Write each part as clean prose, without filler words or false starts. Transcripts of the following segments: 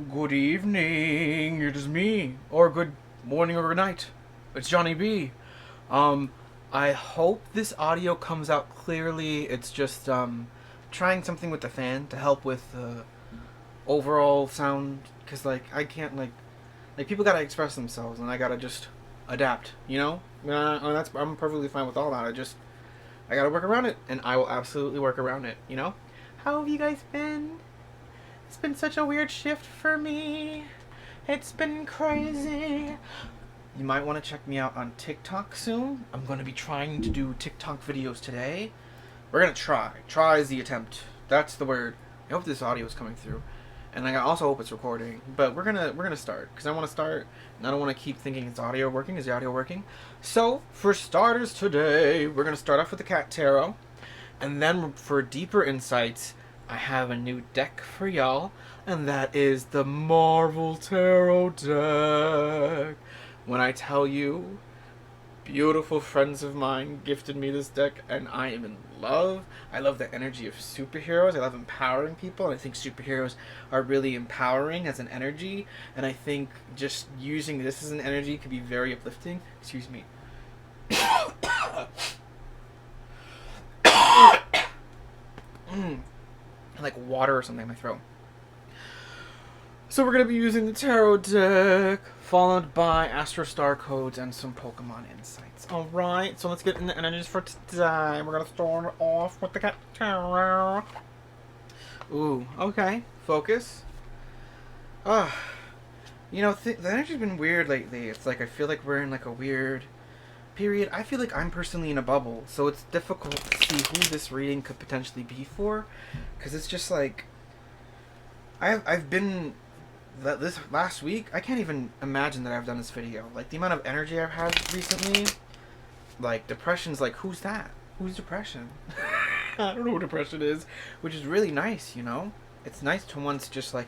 Good evening, it is me. Or good morning or good night. It's Johnny B. Um, I hope this audio comes out clearly. It's just, trying something with the fan to help with the overall sound. Cause, like, I can't, like, people gotta express themselves and I gotta just adapt, you know? I'm perfectly fine with all that. I gotta work around it and I will absolutely work around it, you know? How have you guys been? It's been such a weird shift for me. It's been crazy. You might want to check me out on TikTok soon. I'm going to be trying to do TikTok videos today. We're going to try. Try is the attempt. That's the word. I hope this audio is coming through. And I also hope it's recording. But we're gonna start. Because I want to start. And I don't want to keep thinking it's audio working. Is the audio working? So, for starters today, we're going to start off with the Cat Tarot. And then for deeper insights, I have a new deck for y'all, and that is the Marvel Tarot deck. When I tell you, beautiful friends of mine gifted me this deck, and I am in love. I love the energy of superheroes. I love empowering people, and I think superheroes are really empowering as an energy, and I think just using this as an energy could be very uplifting. Excuse me. Like water or something in my throat. So we're going to be using the tarot deck, followed by Astro Star codes and some Pokemon insights. Alright, so let's get into energies for today. We're going to start off with the Cat Tarot. Ooh, okay. Focus. You know, the energy's been weird lately. It's like I feel like we're in like a weird period. I feel like I'm personally in a bubble, so it's difficult to see who this reading could potentially be for, because it's just like I've been this last week. I can't even imagine that I've done this video. Like the amount of energy I've had recently. Like depression's like, who's that? Who's depression? I don't know what depression is, which is really nice. You know, it's nice to once just like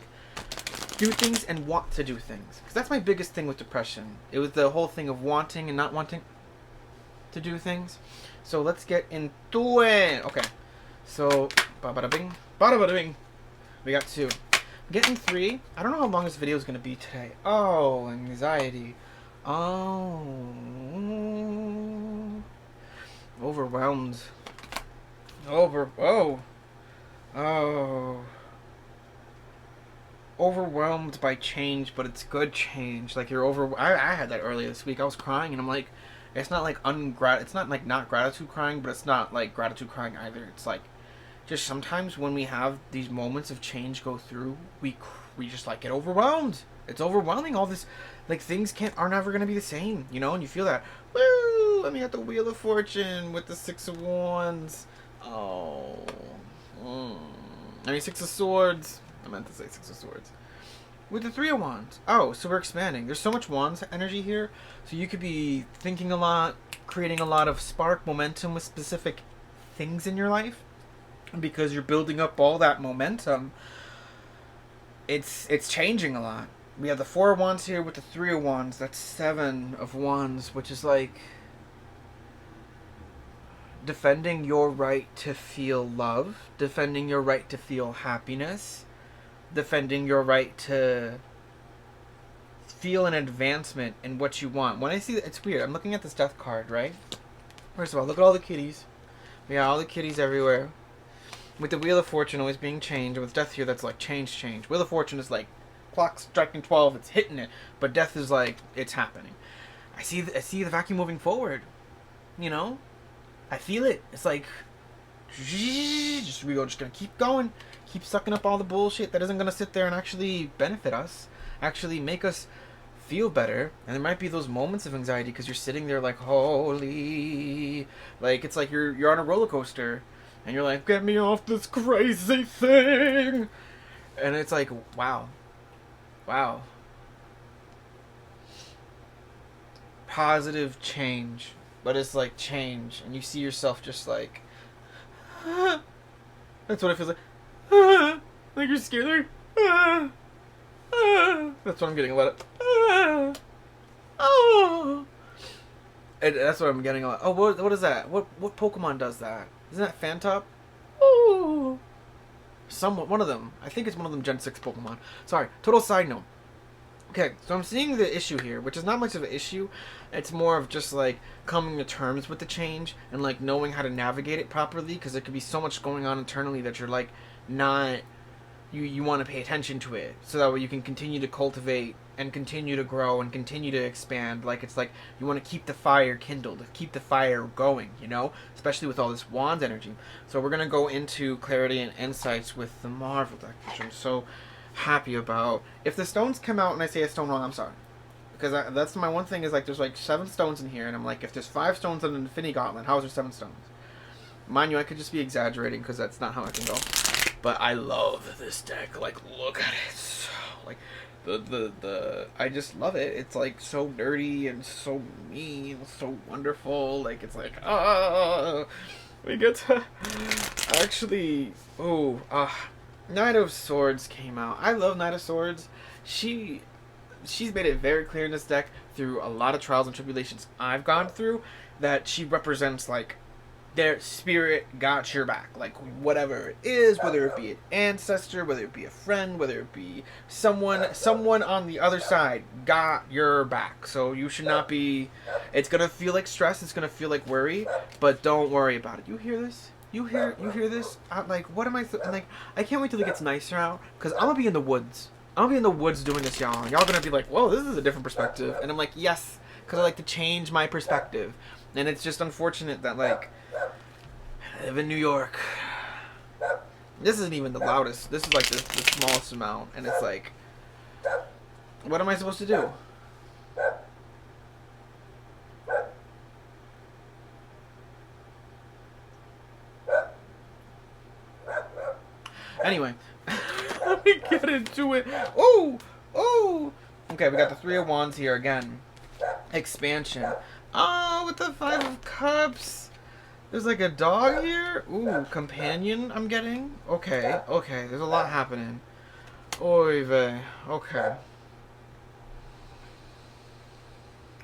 do things and want to do things, because that's my biggest thing with depression. It was the whole thing of wanting and not wanting to do things. So let's get into it. Okay, so bada bing, bada bing. We got 2. Getting 3. I don't know how long this video is gonna be today. Oh, anxiety. Oh, overwhelmed. Overwhelmed by change, but it's good change. Like you're over. I had that earlier this week. I was crying, and I'm like, it's not like It's not like not gratitude crying, but it's not like gratitude crying either. It's like, just sometimes when we have these moments of change go through, we just like get overwhelmed. It's overwhelming. All this, like things are never gonna be the same, you know. And you feel that. Woo! Let me get the Wheel of Fortune with the 6 of Wands. Oh, I mean 6 of Swords. I meant to say 6 of Swords. With the 3 of Wands. Oh, so we're expanding. There's so much Wands energy here. So you could be thinking a lot, creating a lot of spark momentum with specific things in your life. And because you're building up all that momentum, it's changing a lot. We have the 4 of Wands here with the 3 of Wands. That's 7 of Wands, which is like defending your right to feel love, defending your right to feel happiness, defending your right to feel an advancement in what you want. When I see that, it's weird. I'm looking at this death card, right? First of all, look at all the kitties. We got all the kitties everywhere. With the Wheel of Fortune always being changed, with death here, that's like change. Wheel of Fortune is like clock striking 12, it's hitting it, but death is like it's happening. I see the vacuum moving forward. You know, I feel it. It's like we're just gonna keep going, keep sucking up all the bullshit that isn't gonna sit there and actually benefit us, actually make us feel better. And there might be those moments of anxiety because you're sitting there like, holy, like it's like you're on a roller coaster and you're like, get me off this crazy thing, and it's like, wow, positive change, but it's like change, and you see yourself just like, that's what it feels like, like you're scared, that's what I'm getting a lot of, and that's what I'm getting a lot. Oh, what is that? What Pokemon does that? Isn't that Fantop? Ooh. one of them. I think it's one of them Gen 6 Pokemon. Sorry, total side note. Okay, so I'm seeing the issue here, which is not much of an issue. It's more of just like coming to terms with the change and like knowing how to navigate it properly, because there could be so much going on internally that you're like not you want to pay attention to it, so that way you can continue to cultivate and continue to grow and continue to expand. Like it's like you want to keep the fire kindled, keep the fire going, you know, especially with all this Wands energy. So we're gonna go into clarity and insights with the Marvel deck, which I'm so happy about. If the stones come out and I say a stone wrong, I'm sorry, because that's my one thing is like there's like 7 stones in here, and I'm like, if there's 5 stones on an Infinity Gauntlet, how is there 7 stones? Mind you, I could just be exaggerating because that's not how I can go. But I love this deck. Like, look at it. So, like, I just love it. It's like so nerdy and so mean, so wonderful. Like, it's like, we get to actually, Knight of Swords came out. I love Knight of Swords. She's made it very clear in this deck through a lot of trials and tribulations I've gone through that she represents like their spirit got your back. Like whatever it is, whether it be an ancestor, whether it be a friend, whether it be someone on the other side got your back. So you should not be, it's gonna feel like stress, it's gonna feel like worry, but don't worry about it. You hear this? You hear this? Like, what am I like? I can't wait till it gets nicer out, because I'm gonna be in the woods. I'm gonna be in the woods doing this, y'all. Y'all gonna be like, whoa, this is a different perspective. And I'm like, yes, because I like to change my perspective. And it's just unfortunate that, like, I live in New York. This isn't even the loudest. This is like the smallest amount. And it's like, what am I supposed to do? Anyway, let me get into it. Oh! Okay, we got the 3 of Wands here again. Expansion. Oh, with the 5 of Cups. There's like a dog here. Ooh, companion I'm getting. Okay. There's a lot happening. Oy vey. Okay.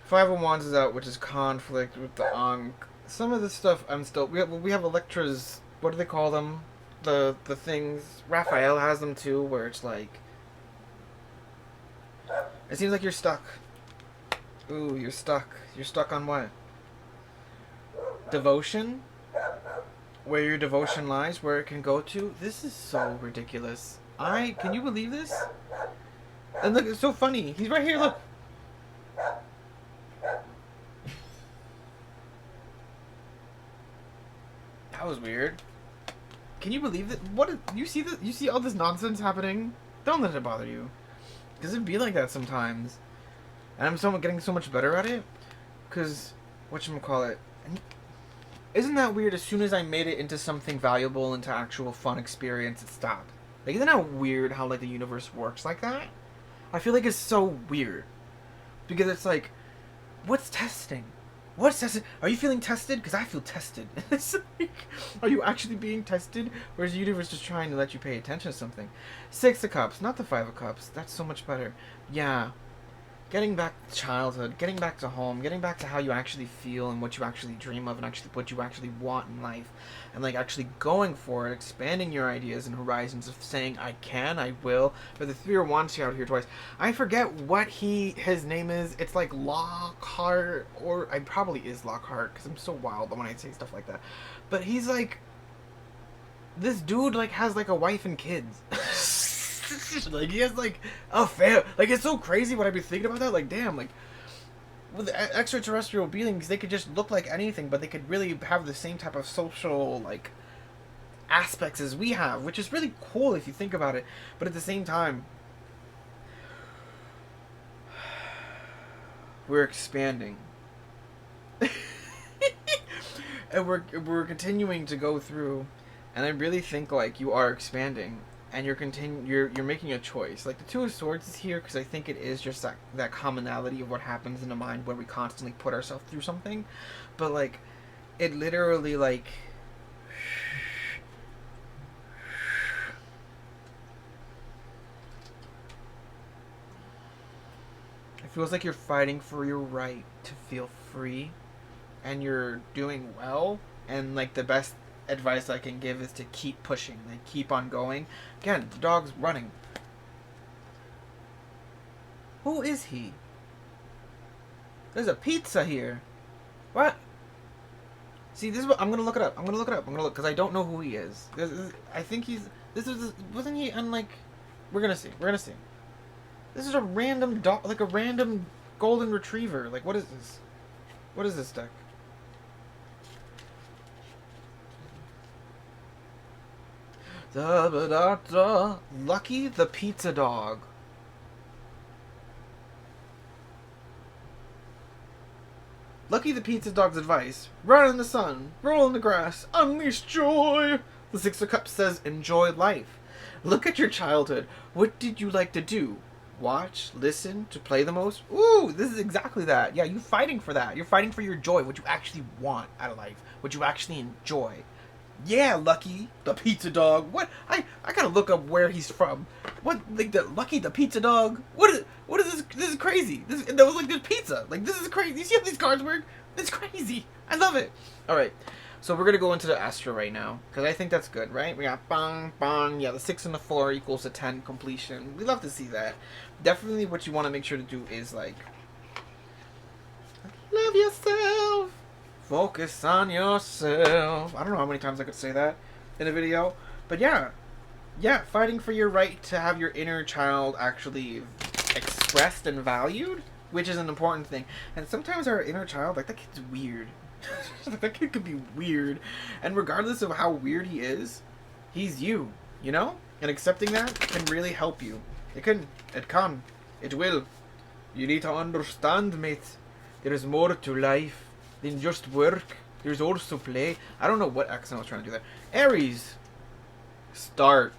5 of Wands is out, which is conflict with the Ankh. Some of the stuff I'm still... We have Electra's... What do they call them? The things... Raphael has them too, where it's like... It seems like you're stuck. Ooh, you're stuck. You're stuck on what? Devotion? Where your devotion lies, where it can go to? This is so ridiculous. Can you believe this? And look, it's so funny. He's right here, look. That was weird. Can you believe that? You see all this nonsense happening? Don't let it bother you. Because it'd be like that sometimes. And I'm getting so much better at it. Because, whatchamacallit, isn't that weird? As soon as I made it into something valuable, into actual fun experience, it stopped. Like, isn't that weird how, like, the universe works like that? I feel like it's so weird. Because it's like, what's testing? What's tested? Are you feeling tested? Because I feel tested. It's like, are you actually being tested? Or is the universe just trying to let you pay attention to something? 6 of Cups, not the 5 of Cups. That's so much better. Yeah. Getting back to childhood, getting back to home, getting back to how you actually feel and what you actually dream of and actually what you actually want in life. And like actually going for it, expanding your ideas and horizons of saying, I can, I will. But the 3 of Wands out here twice. I forget what his name is. It's like Lockhart, or I probably is Lockhart because I'm so wild when I say stuff like that. But he's like, this dude like has like a wife and kids. Like he has like a fam. Like it's so crazy when I be thinking about that. Like damn, like with extraterrestrial beings, they could just look like anything, but they could really have the same type of social like aspects as we have, which is really cool if you think about it. But at the same time, we're expanding, and we're continuing to go through, and I really think like you are expanding. And you're making a choice. Like the 2 of Swords is here because I think it is just that commonality of what happens in the mind where we constantly put ourselves through something. But like, it literally like, it feels like you're fighting for your right to feel free, and you're doing well, and like the best advice I can give is to keep pushing, like keep on going. Again, the dog's running. Who is he? There's a pizza here. What? See, this is what I'm gonna look it up. I'm gonna look because I don't know who he is. I think he's. Wasn't he on like? We're gonna see. This is a random dog, like a random golden retriever. Like, what is this? What is this deck? Lucky the pizza dog. Lucky the pizza dog's advice: run in the sun, roll in the grass, unleash joy. The Six of Cups says, enjoy life. Look at your childhood. What did you like to do? Watch, listen, to play the most? Ooh, this is exactly that. Yeah, you're fighting for that. You're fighting for your joy, what you actually want out of life, what you actually enjoy. Yeah, Lucky the pizza dog. What? I gotta look up where he's from. What? Like the Lucky the pizza dog? What is this? This is crazy. That was like this pizza. Like, this is crazy. You see how these cards work? It's crazy. I love it. All right. So we're gonna go into the Astro right now because I think that's good, right? We got bang bang. Yeah, the 6 and the 4 equals a 10 completion. We love to see that. Definitely, what you want to make sure to do is like love yourself. Focus on yourself. I don't know how many times I could say that in a video, but yeah, fighting for your right to have your inner child actually expressed and valued, which is an important thing. And sometimes our inner child, like, that kid's weird. That kid could be weird, and regardless of how weird he is, he's you, you know? And accepting that can really help you. It will. You need to understand, mate. There is more to life than just work. There's also play. I don't know what accent I was trying to do there. Aries. Start.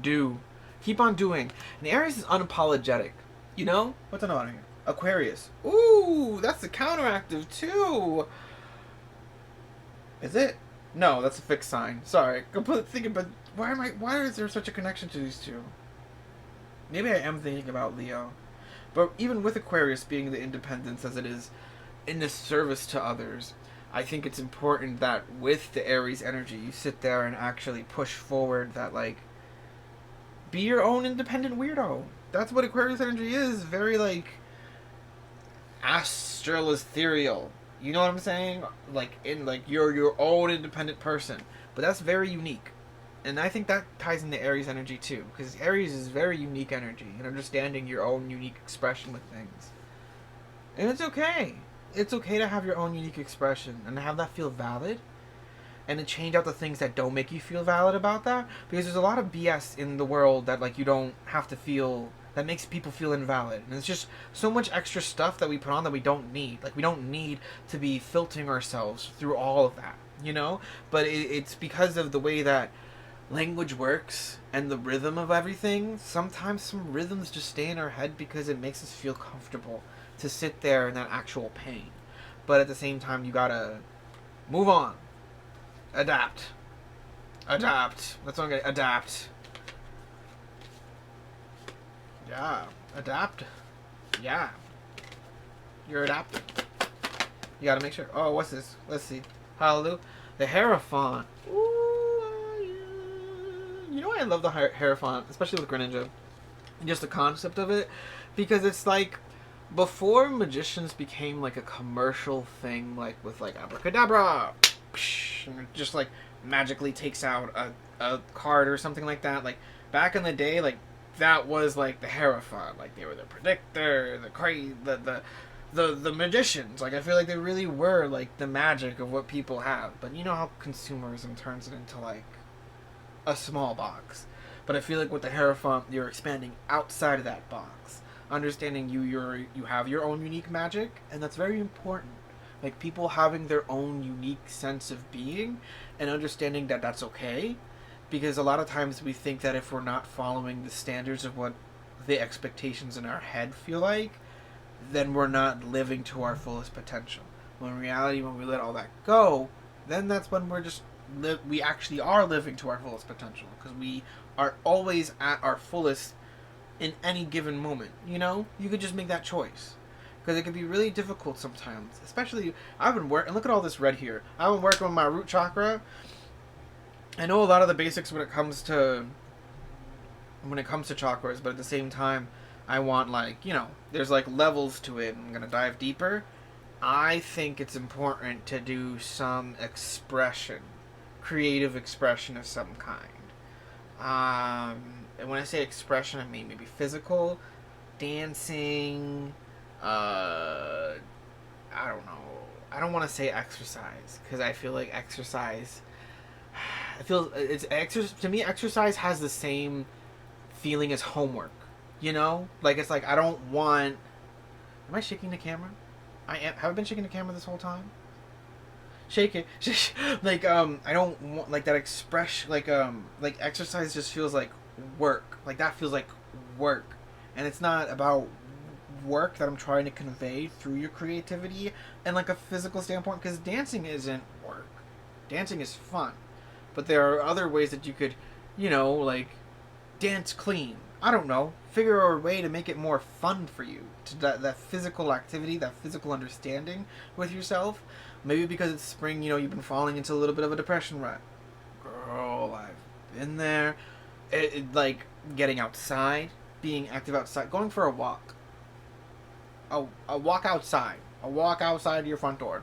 Do. Keep on doing. And Aries is unapologetic. You know? What's another one here? Aquarius. Ooh, that's the counteractive too. Is it? No, that's a fixed sign. Sorry. Completely thinking, but why is there such a connection to these two? Maybe I am thinking about Leo. But even with Aquarius being the independence as it is in the service to others, I think it's important that with the Aries energy, you sit there and actually push forward that, like, be your own independent weirdo. That's what Aquarius energy is. Very, like, astral ethereal. You know what I'm saying? Like, you're your own independent person. But that's very unique. And I think that ties into Aries energy too, because Aries is very unique energy and understanding your own unique expression with things. And it's okay. It's okay to have your own unique expression and to have that feel valid, and to change out the things that don't make you feel valid about that, because there's a lot of BS in the world that, like, you don't have to feel, that makes people feel invalid. And it's just so much extra stuff that we put on that we don't need. Like, we don't need to be filtering ourselves through all of that, you know? But it's because of the way that language works and the rhythm of everything. Sometimes some rhythms just stay in our head because it makes us feel comfortable to sit there in that actual pain. But at the same time, you gotta move on. Adapt. That's what I'm gonna adapt. Yeah. Adapt. Yeah. You're adapting. You gotta make sure. Oh, what's this? Let's see. Hallelujah. The Hierophant. Ooh. You know why I love the Hierophant, especially with Greninja? Just the concept of it. Because it's like, before magicians became like a commercial thing, like with like abracadabra, and it just like magically takes out a card or something like that. Like, back in the day, like, that was like the Hierophant. Like, they were the predictor, the magicians. Like, I feel like they really were like the magic of what people have. But you know how consumerism turns it into like a small box. But I feel like with the Hierophant, you're expanding outside of that box, understanding you have your own unique magic, and that's very important. Like, people having their own unique sense of being and understanding that that's okay, because a lot of times we think that if we're not following the standards of what the expectations in our head feel like, then we're not living to our fullest potential. When in reality, when we let all that go, then that's when we actually are living to our fullest potential, because we are always at our fullest in any given moment. You know, you could just make that choice, because it can be really difficult sometimes. Especially, I've been working. Look at all this red here. I've been working with my root chakra, I know a lot of the basics when it comes to chakras, but at the same time, I want, like, there's like levels to it. I'm gonna dive deeper. I think it's important to do some expression, creative expression of some kind. And when I say expression, I mean maybe physical, dancing. I don't know. I don't want to say exercise because I feel like exercise. I feel it's to me. Exercise has the same feeling as homework. Like it's like I don't want. Am I shaking the camera? Have I been shaking the camera this whole time? Shake it. Like I don't want like that expression. Like exercise just feels like work. Like that feels like work, and it's not about work that I'm trying to convey through your creativity and like a physical standpoint. Because dancing isn't work. Dancing is fun, but there are other ways that you could, like dance clean. I don't know. Figure out a way to make it more fun for you. To that physical activity, that physical understanding with yourself. Maybe because it's spring, you've been falling into a little bit of a depression rut. Girl, I've been there. Like getting outside, being active outside, going for a walk. A walk outside. A walk outside of your front door.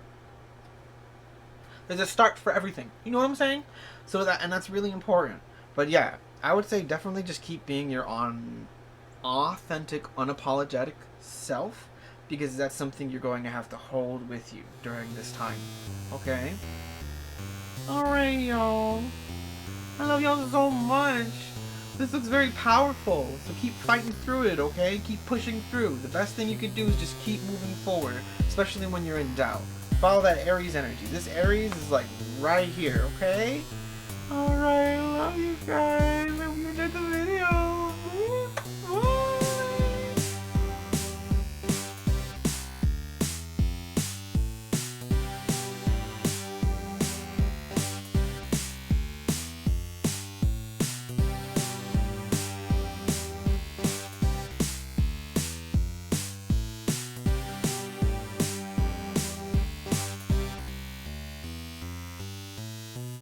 There's a start for everything. You know what I'm saying? That's really important. But yeah, I would say definitely just keep being your authentic, unapologetic self, because that's something you're going to have to hold with you during this time. Okay? Alright, y'all. I love y'all so much. This looks very powerful, so keep fighting through it, okay? Keep pushing through. The best thing you can do is just keep moving forward, especially when you're in doubt. Follow that Aries energy. This Aries is like right here, okay? Alright, I love you guys. I hope you enjoyed the video.